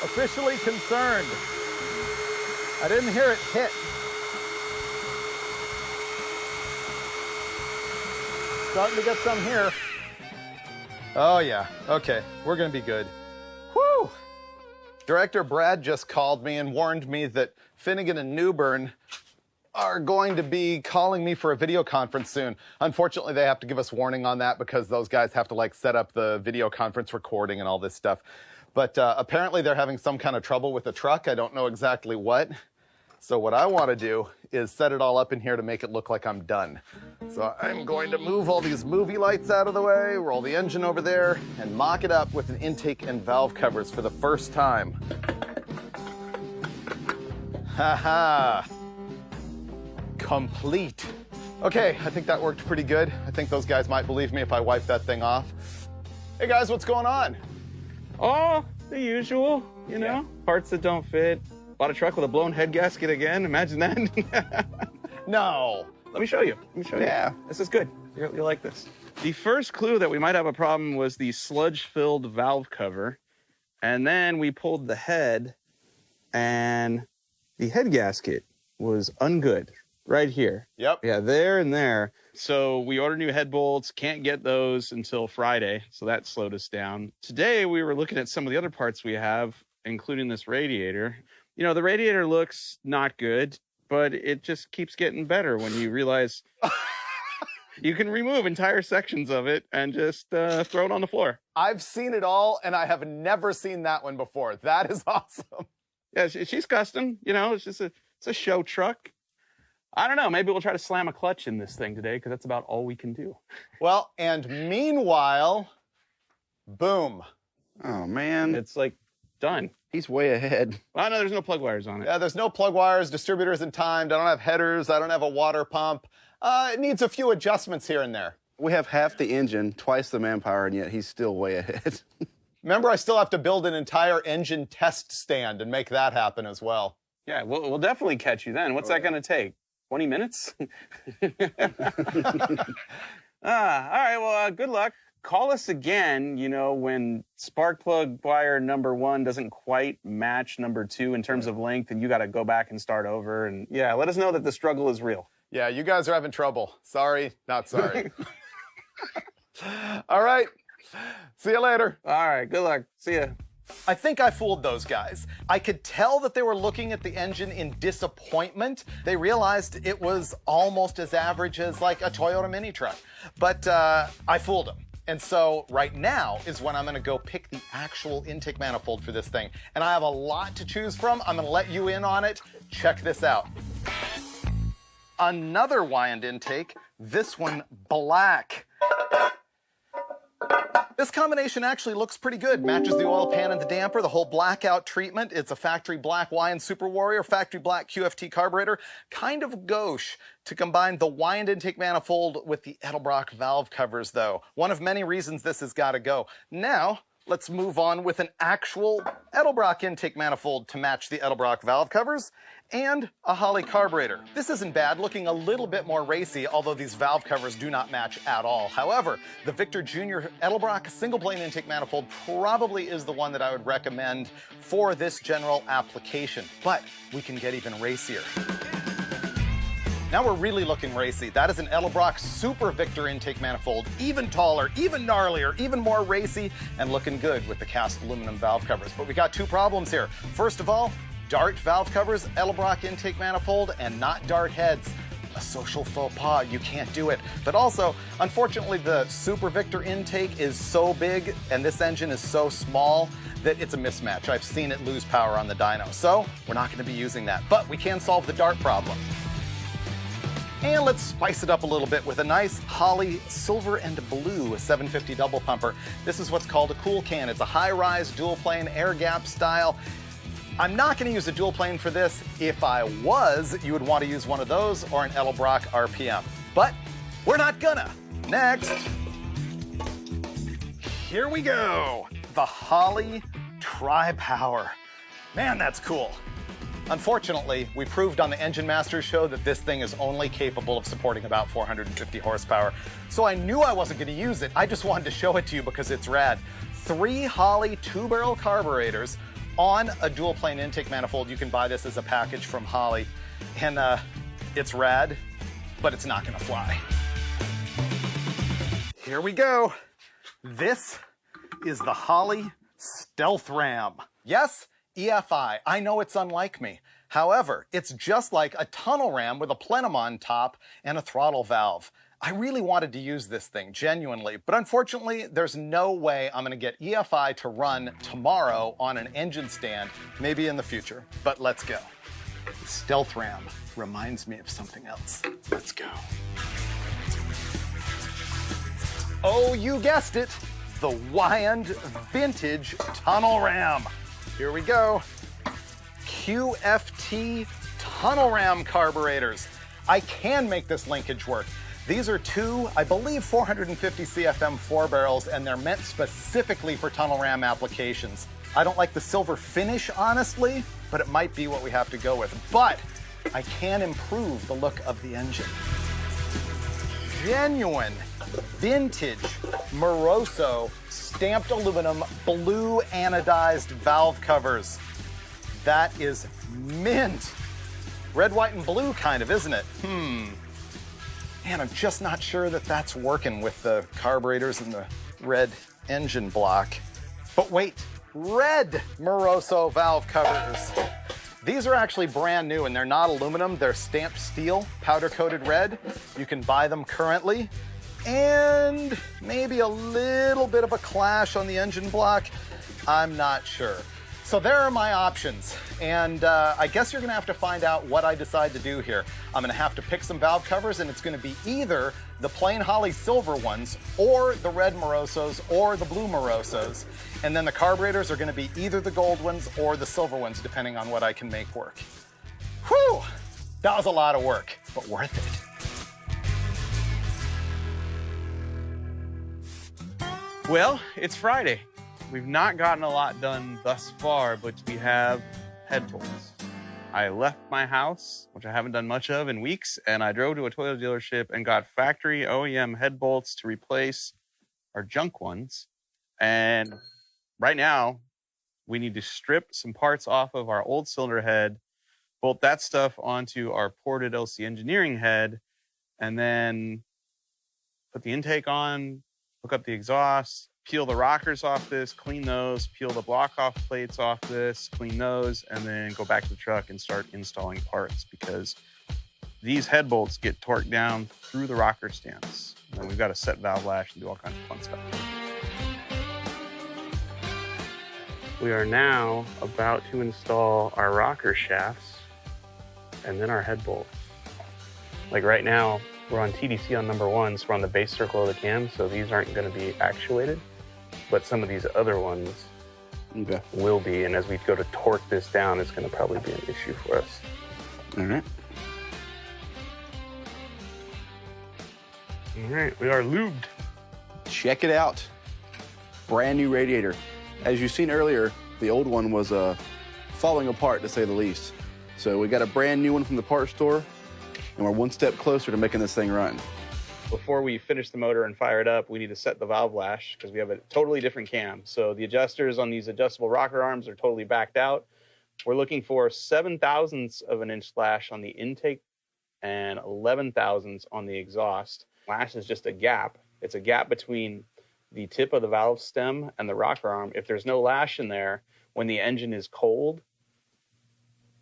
Officially concerned. I didn't hear it hit. Starting to get some here. Oh yeah, okay, we're gonna be good. Whew! Director Brad just called me and warned me that Finnegan and Newbern are going to be calling me for a video conference soon. Unfortunately, they have to give us warning on that because those guys have to like set up the video conference recording and all this stuff. But apparently they're having some kind of trouble with the truck. I don't know exactly what. So what I want to do is set it all up in here to make it look like I'm done. So I'm going to move all these movie lights out of the way, roll the engine over there, and mock it up with an intake and valve covers for the first time. Haha. Complete. Okay, I think that worked pretty good. I think those guys might believe me if I wipe that thing off. Hey guys, what's going on? Oh, the usual, you know, parts that don't fit. Bought a truck with a blown head gasket again. Imagine that. No. Let me show you. Yeah, this is good. You'll like this. The first clue that we might have a problem was the sludge-filled valve cover. And then we pulled the head, and the head gasket was ungood right here. Yep. Yeah, there and there. So we ordered new head bolts. Can't get those until Friday, so that slowed us down. Today, we were looking at some of the other parts we have, including this radiator. You know, the radiator looks not good, but it just keeps getting better when you realize you can remove entire sections of it and just throw it on the floor. I've seen it all, and I have never seen that one before. That is awesome. Yeah, she's custom. You know, it's a show truck. I don't know. Maybe we'll try to slam a clutch in this thing today because that's about all we can do. Well, and meanwhile, boom. Oh, man. It's like done. He's way ahead. Oh, no, there's no plug wires on it. Yeah, there's no plug wires, distributors in timed. I don't have headers. I don't have a water pump. It needs a few adjustments here and there. We have half the engine, twice the manpower, and yet he's still way ahead. Remember, I still have to build an entire engine test stand and make that happen as well. Yeah, we'll definitely catch you then. What's that going to take? 20 minutes? All right, well, good luck. Call us again, you know, when spark plug wire number 1 doesn't quite match number 2 in terms of length, and you got to go back and start over. And yeah, let us know that the struggle is real. Yeah, you guys are having trouble. Sorry, not sorry. All right. See you later. All right, good luck. See ya. I think I fooled those guys. I could tell that they were looking at the engine in disappointment. They realized it was almost as average as like a Toyota mini truck. But I fooled them. And so right now is when I'm gonna go pick the actual intake manifold for this thing. And I have a lot to choose from. I'm gonna let you in on it. Check this out. Another Wyand intake, this one black. This combination actually looks pretty good. Matches the oil pan and the damper, the whole blackout treatment. It's a factory black Wyand Super Warrior, factory black QFT carburetor. Kind of gauche to combine the Wyand intake manifold with the Edelbrock valve covers, though. One of many reasons this has got to go. Now, let's move on with an actual Edelbrock intake manifold to match the Edelbrock valve covers and a Holley carburetor. This isn't bad, looking a little bit more racy, although these valve covers do not match at all. However, the Victor Jr. Edelbrock single plane intake manifold probably is the one that I would recommend for this general application, but we can get even racier. Now we're really looking racy. That is an Edelbrock Super Victor intake manifold, even taller, even gnarlier, even more racy, and looking good with the cast aluminum valve covers. But we got 2 problems here. First of all, Dart valve covers, Edelbrock intake manifold, and not Dart heads. A social faux pas, you can't do it. But also, unfortunately, the Super Victor intake is so big and this engine is so small that it's a mismatch. I've seen it lose power on the dyno. So we're not gonna be using that, but we can solve the Dart problem. And let's spice it up a little bit with a nice Holley silver and blue 750 double pumper. This is what's called a cool can. It's a high-rise dual plane air gap style. I'm not going to use a dual plane for this. If I was, you would want to use one of those or an Edelbrock RPM. But we're not gonna. Next. Here we go. The Holley Tri-Power. Man, that's cool. Unfortunately, we proved on the Engine Masters show that this thing is only capable of supporting about 450 horsepower. So I knew I wasn't going to use it. I just wanted to show it to you because it's rad. 3 Holley 2-barrel carburetors on a dual plane intake manifold. You can buy this as a package from Holley. And it's rad, but it's not going to fly. Here we go. This is the Holley Stealth Ram. Yes, EFI. I know it's unlike me. However, it's just like a tunnel ram with a plenum on top and a throttle valve. I really wanted to use this thing, genuinely, but unfortunately, there's no way I'm gonna get EFI to run tomorrow on an engine stand, maybe in the future, but let's go. Stealth Ram reminds me of something else. Let's go. Oh, you guessed it, the Wyand Vintage Tunnel Ram. Here we go. QFT Tunnel Ram carburetors. I can make this linkage work. These are two, I believe, 450 CFM 4 barrels, and they're meant specifically for tunnel ram applications. I don't like the silver finish, honestly, but it might be what we have to go with. But I can improve the look of the engine. Genuine, vintage, Moroso, stamped aluminum, blue anodized valve covers. That is mint. Red, white, and blue kind of, isn't it? Man, I'm just not sure that that's working with the carburetors and the red engine block. But wait, red Moroso valve covers. These are actually brand new, and they're not aluminum. They're stamped steel, powder-coated red. You can buy them currently. And maybe a little bit of a clash on the engine block. I'm not sure. So there are my options, and I guess you're gonna have to find out what I decide to do here. I'm gonna have to pick some valve covers, and it's gonna be either the plain Holly silver ones, or the red Morosos, or the blue Morosos. And then the carburetors are gonna be either the gold ones or the silver ones, depending on what I can make work. Whew, that was a lot of work, but worth it. Well, it's Friday. We've not gotten a lot done thus far, but we have head bolts. I left my house, which I haven't done much of in weeks, and I drove to a Toyota dealership and got factory OEM head bolts to replace our junk ones. And right now, we need to strip some parts off of our old cylinder head, bolt that stuff onto our ported LC Engineering head, and then put the intake on, hook up the exhaust, peel the rockers off this, clean those, peel the block off plates off this, clean those, and then go back to the truck and start installing parts, because these head bolts get torqued down through the rocker stance. And we've got to set valve lash and do all kinds of fun stuff. We are now about to install our rocker shafts and then our head bolts. Like right now, we're on TDC on number 1, so we're on the base circle of the cam, so these aren't going to be actuated, but some of these other ones will be, and as we go to torque this down, it's going to probably be an issue for us. All right. All right, we are lubed. Check it out. Brand new radiator. As you've seen earlier, the old one was falling apart, to say the least. So we got a brand new one from the parts store, and we're one step closer to making this thing run. Before we finish the motor and fire it up, we need to set the valve lash, because we have a totally different cam. So the adjusters on these adjustable rocker arms are totally backed out. We're looking for 7 thousandths of an inch lash on the intake and 11 thousandths on the exhaust. Lash is just a gap. It's a gap between the tip of the valve stem and the rocker arm. If there's no lash in there, when the engine is cold,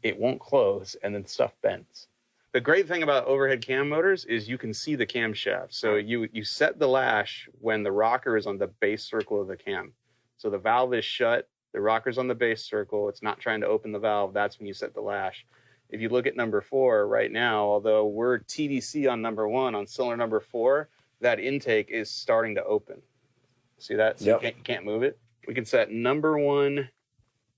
it won't close, and then stuff bends. The great thing about overhead cam motors is you can see the camshaft. So you set the lash when the rocker is on the base circle of the cam. So the valve is shut, the rocker's on the base circle, it's not trying to open the valve, that's when you set the lash. If you look at number 4 right now, although we're TDC on number 1, on cylinder number 4, that intake is starting to open. See that? So you can't move it. We can set number 1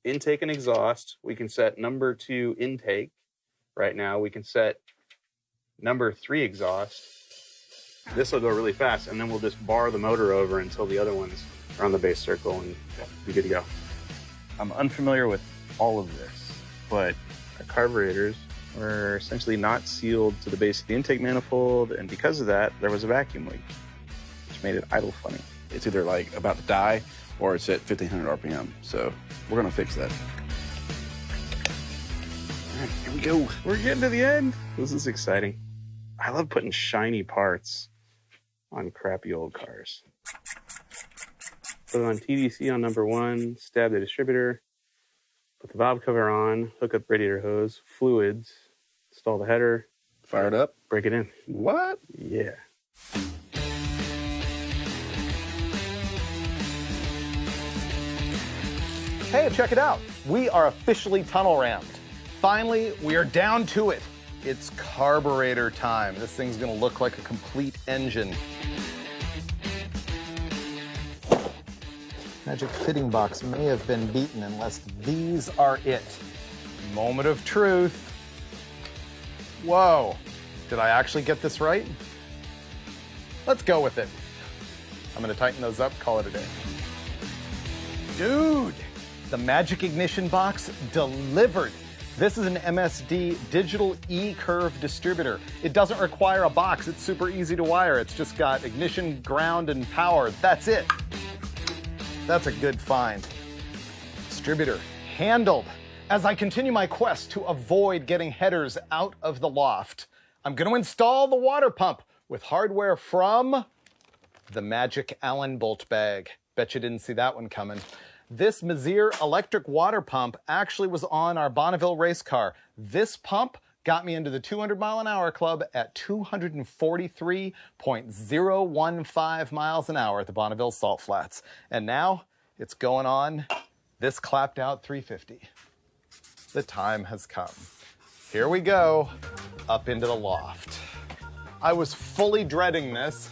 intake and exhaust. We can set number 2 intake. Right now, we can set number 3 exhaust. This will go really fast, and then we'll just bar the motor over until the other ones are on the base circle and be good to go. I'm unfamiliar with all of this, but our carburetors were essentially not sealed to the base of the intake manifold, and because of that, there was a vacuum leak, which made it idle funny. It's either like about to die or it's at 1500 RPM. So we're gonna fix that. All right, here we go. We're getting to the end. This is exciting. I love putting shiny parts on crappy old cars. Put it on TDC on number 1, stab the distributor, put the valve cover on, hook up radiator hose, fluids, install the header, Fire it up. break it in. What? Yeah. Hey, check it out. We are officially tunnel rammed. Finally, we are down to it. It's carburetor time. This thing's gonna look like a complete engine. Magic fitting box may have been beaten unless these are it. Moment of truth. Whoa. Did I actually get this right? Let's go with it. I'm gonna tighten those up, call it a day. Dude, the Magic Ignition box delivered. This is an MSD digital E-curve distributor. It doesn't require a box. It's super easy to wire. It's just got ignition, ground, and power. That's it. That's a good find. Distributor handled. As I continue my quest to avoid getting headers out of the loft, I'm going to install the water pump with hardware from the Magic Allen bolt bag. Bet you didn't see that one coming. This Mazir electric water pump actually was on our Bonneville race car. This pump got me into the 200 mile an hour club at 243.015 miles an hour at the Bonneville Salt Flats. And now it's going on this clapped out 350. The time has come. Here we go, up into the loft. I was fully dreading this,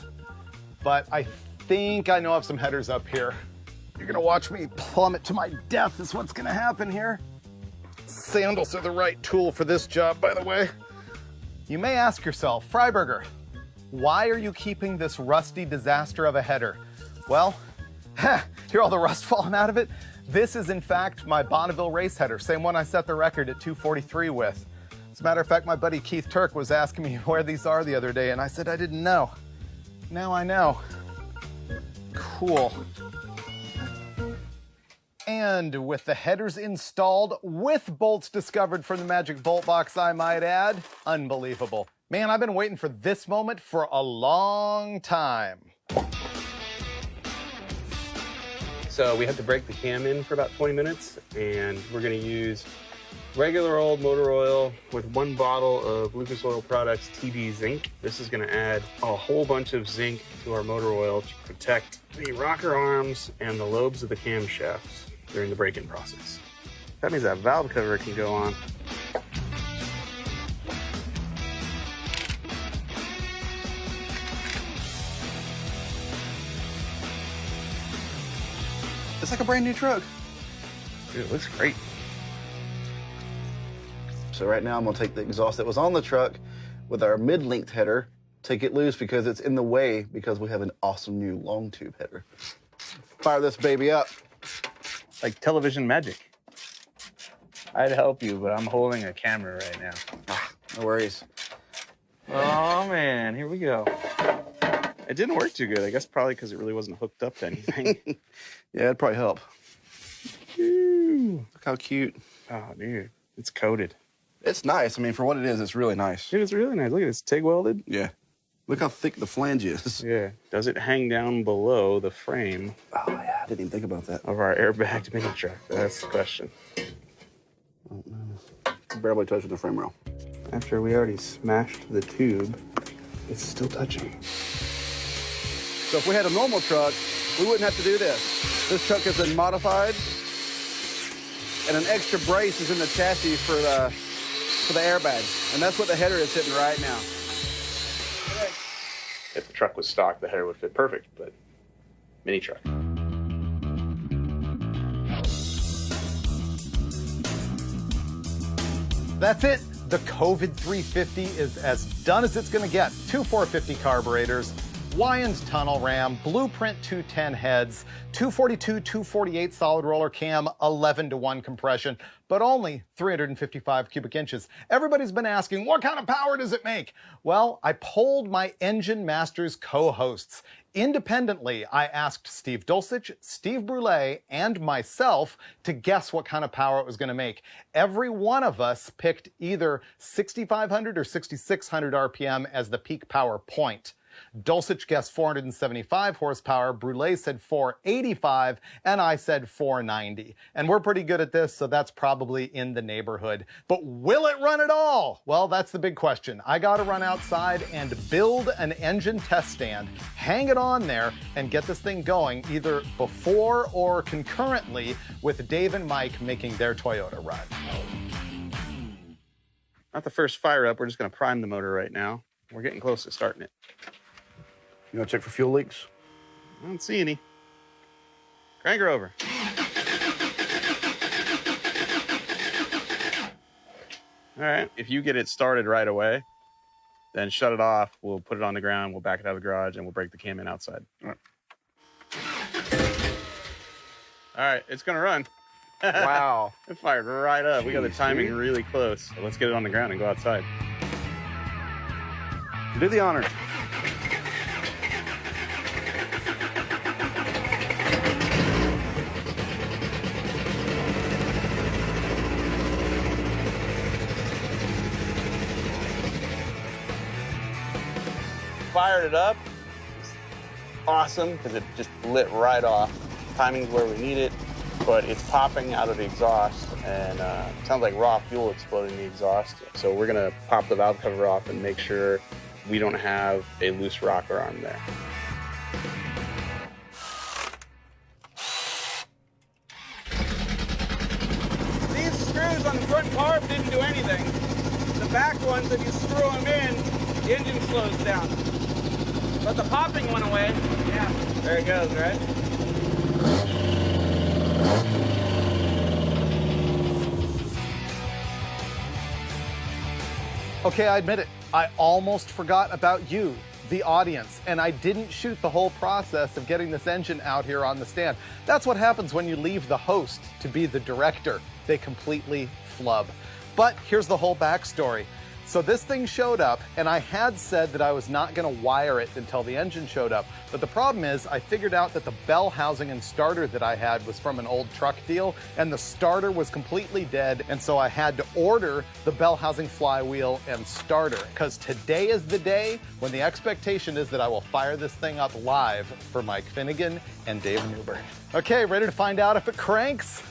but I think I know I have some headers up here. You're gonna watch me plummet to my death is what's gonna happen here. Sandals are the right tool for this job, by the way. You may ask yourself, Freiburger, why are you keeping this rusty disaster of a header? Well, hear all the rust falling out of it? This is in fact my Bonneville race header, same one I set the record at 243 with. As a matter of fact, my buddy Keith Turk was asking me where these are the other day, and I said I didn't know. Now I know. Cool. And with the headers installed, with bolts discovered from the Magic Bolt Box, I might add, unbelievable. Man, I've been waiting for this moment for a long time. So we had to break the cam in for about 20 minutes, and we're gonna use regular old motor oil with 1 bottle of Lucas Oil Products TB Zinc. This is gonna add a whole bunch of zinc to our motor oil to protect the rocker arms and the lobes of the camshafts during the break-in process. That means that valve cover can go on. It's like a brand new truck. Dude, it looks great. So right now I'm gonna take the exhaust that was on the truck with our mid-length header, take it loose because it's in the way because we have an awesome new long tube header. Fire this baby up. Like television magic. I'd help you, but I'm holding a camera right now. No worries. Oh man, here we go. It didn't work too good. I guess probably because it really wasn't hooked up to anything. Yeah, it'd probably help. Ooh. Look how cute. Oh, dude, it's coated. It's nice. I mean, for what it is, it's really nice. Dude, it's really nice. Look at it. It's TIG welded. Yeah. Look how thick the flange is. Yeah. Does it hang down below the frame Oh, yeah. I didn't even think about that. of our airbagged mini truck? That's the question. Barely touching the frame rail. After we already smashed the tube, it's still touching. So if we had a normal truck, we wouldn't have to do this. This truck has been modified, and an extra brace is in the chassis for the airbag, and that's what the header is hitting right now. If the truck was stock, the header would fit perfect, but mini truck. That's it. The COVID 350 is as done as it's gonna get. 2 450 carburetors, Wyand tunnel ram, Blueprint 210 heads, 242, 248 solid roller cam, 11-to-1 compression, but only 355 cubic inches. Everybody's been asking, what kind of power does it make? Well, I polled my Engine Masters co-hosts. Independently, I asked Steve Dulcich, Steve Brule, and myself to guess what kind of power it was going to make. Every one of us picked either 6,500 or 6,600 RPM as the peak power point. Dulcich guessed 475 horsepower, Brule said 485, and I said 490. And we're pretty good at this, so that's probably in the neighborhood. But will it run at all? Well, that's the big question. I gotta run outside and build an engine test stand, hang it on there, and get this thing going either before or concurrently with Dave and Mike making their Toyota run. Not the first fire up. We're just going to prime the motor right now. We're getting close to starting it. You want to check for fuel leaks? I don't see any. Crank her over. All right. If you get it started right away, then shut it off. We'll put it on the ground. We'll back it out of the garage, and we'll break the cam in outside. All right, it's going to run. Wow. It fired right up. We got the timing really close. So let's get it on the ground and go outside. Do the honor. Fired it up. It's awesome because it just lit right off. Timing's where we need it, but it's popping out of the exhaust, and sounds like raw fuel exploding in the exhaust. So we're gonna pop the valve cover off and make sure we don't have a loose rocker arm there. These screws on the front carb didn't do anything. The back ones, if you screw them in, the engine slows down. But the popping went away. Yeah. There it goes, right? Okay, I admit it. I almost forgot about you, the audience, and I didn't shoot the whole process of getting this engine out here on the stand. That's what happens when you leave the host to be the director. They completely flub. But here's the whole backstory. So this thing showed up, and I had said that I was not going to wire it until the engine showed up. But the problem is, I figured out that the bell housing and starter that I had was from an old truck deal, and the starter was completely dead, and so I had to order the bell housing flywheel and starter, because today is the day when the expectation is that I will fire this thing up live for Mike Finnegan and Dave Newbern. Okay, ready to find out if it cranks?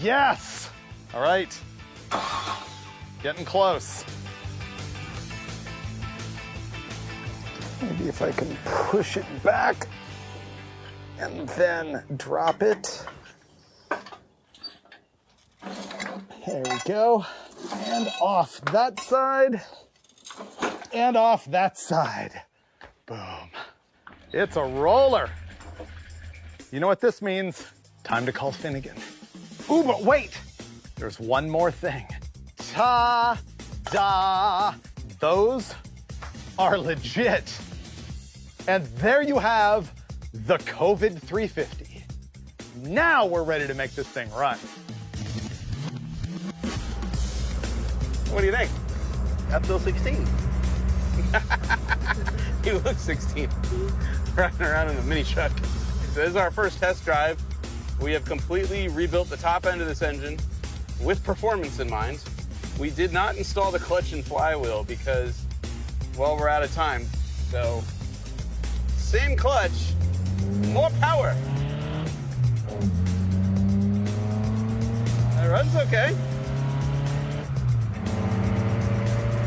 Yes! All right. Getting close. Maybe if I can push it back and then drop it. There we go. And off that side. And off that side. Boom. It's a roller. You know what this means? Time to call Finnegan. Ooh, but wait! There's one more thing. Ta-da! Those are legit. And there you have the COVID 350. Now we're ready to make this thing run. What do you think? That's still 16. He looks 16. Riding around in the mini truck. So this is our first test drive. We have completely rebuilt the top end of this engine with performance in mind. We did not install the clutch and flywheel because, well, we're out of time. So, same clutch, more power. It runs okay.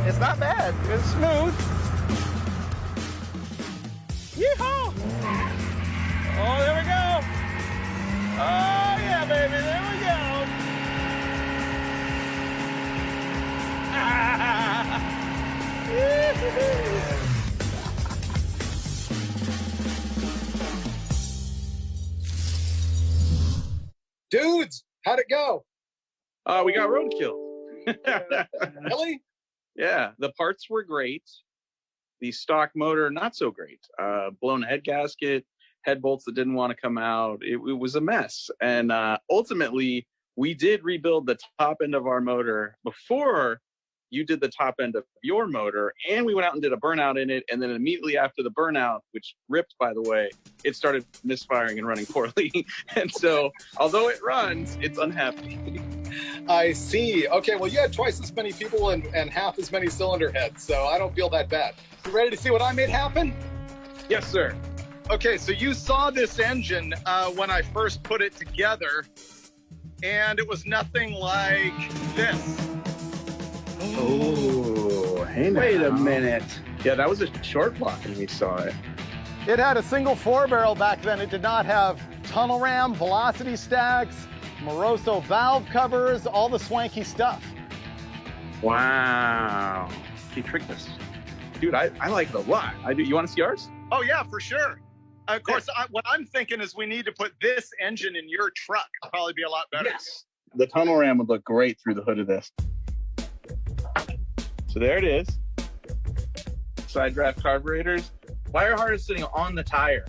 It's not bad. It's smooth. Yeehaw! Oh, there we go. Oh, yeah, baby. There we go. Dudes, how'd it go? We got roadkill. Really? Yeah, the parts were great. The stock motor, not so great. Blown head gasket, head bolts that didn't want to come out. It was a mess. And ultimately, we did rebuild the top end of our motor before you did the top end of your motor, and we went out and did a burnout in it, and then immediately after the burnout, which ripped, by the way, it started misfiring and running poorly. And so, although it runs, it's unhappy. I see. Okay, well, you had twice as many people and half as many cylinder heads, so I don't feel that bad. You ready to see what I made happen? Yes, sir. Okay, so you saw this engine when I first put it together, and it was nothing like this. Oh, hey now. Wait a minute. Yeah, that was a short block when we saw it. It had a single 4-barrel back then. It did not have tunnel ram, velocity stacks, Moroso valve covers, all the swanky stuff. Wow. He tricked us. Dude, I like it a lot. I do. You want to see ours? Oh, yeah, for sure. Of course, what I'm thinking is we need to put this engine in your truck. It'll probably be a lot better. Yes. The tunnel ram would look great through the hood of this. So there it is. Side draft carburetors. Wire harness sitting on the tire.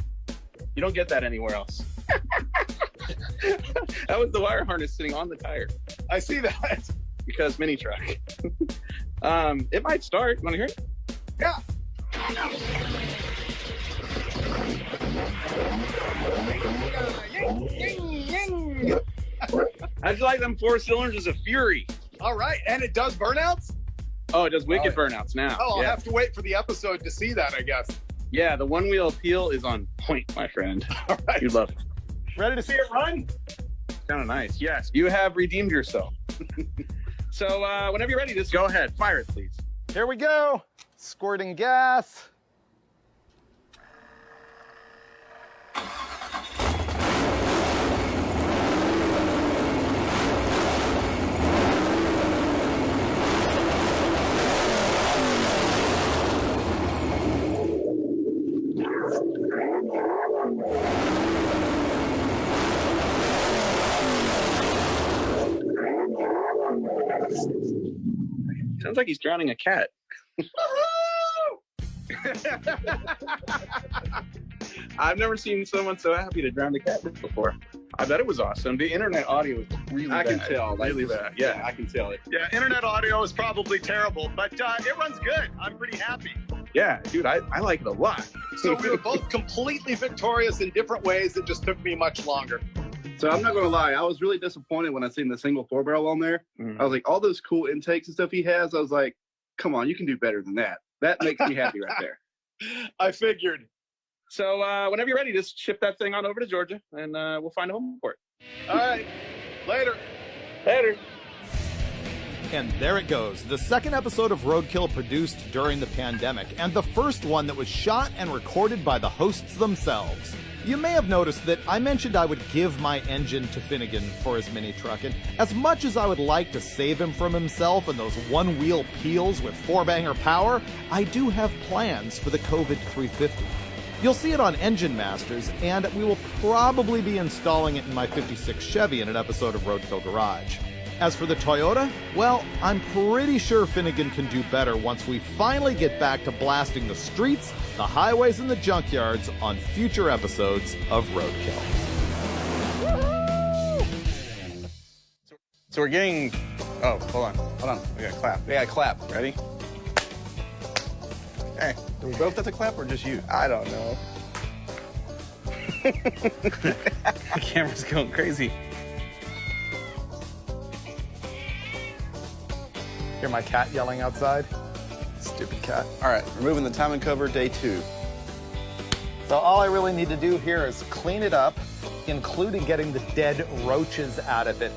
You don't get that anywhere else. That was the wire harness sitting on the tire. I see that. Because mini truck. It might start. You want to hear it? Yeah. How'd you like them 4 cylinders of fury? All right, and it does burnouts? Oh, it does wicked burnouts now. Oh, I'll Yeah. have to wait for the episode to see that, I guess. Yeah, the one-wheel appeal is on point, my friend. All right. You'd love it. Ready to see it run? Kind of nice. Yes, you have redeemed yourself. So whenever you're ready, just go ahead. Fire it, please. Here we go. Squirting gas. Sounds like he's drowning a cat. I've never seen someone so happy to drown a cat before. I bet it was awesome. The internet audio was really bad. I can tell. Really bad. Yeah, I can tell it. Yeah, internet audio is probably terrible, but it runs good. I'm pretty happy. Yeah, dude, I like it a lot. So we were both completely victorious in different ways. It just took me much longer. So I'm not gonna lie, I was really disappointed when I seen the single 4-barrel on there. I was like, all those cool intakes and stuff he has, I was like, come on, you can do better than that. That makes me happy right there. I figured. So whenever you're ready, just ship that thing on over to Georgia, and we'll find a home for it. All right. Later. Later. And there it goes, the second episode of Roadkill produced during the pandemic, and the first one that was shot and recorded by the hosts themselves. You may have noticed that I mentioned I would give my engine to Finnegan for his mini truck, and as much as I would like to save him from himself and those one-wheel peels with 4-banger power, I do have plans for the COVID 350. You'll see it on Engine Masters, and we will probably be installing it in my 56 Chevy in an episode of Roadkill Garage. As for the Toyota, well, I'm pretty sure Finnegan can do better once we finally get back to blasting the streets, the highways, and the junkyards on future episodes of Roadkill. So we're getting. Oh, hold on. We got to clap. We got to clap. Ready? Okay. Do we both have to clap or just you? I don't know. The camera's going crazy. Hear my cat yelling outside? Stupid cat. All right, removing the timing cover, day 2. So all I really need to do here is clean it up, including getting the dead roaches out of it.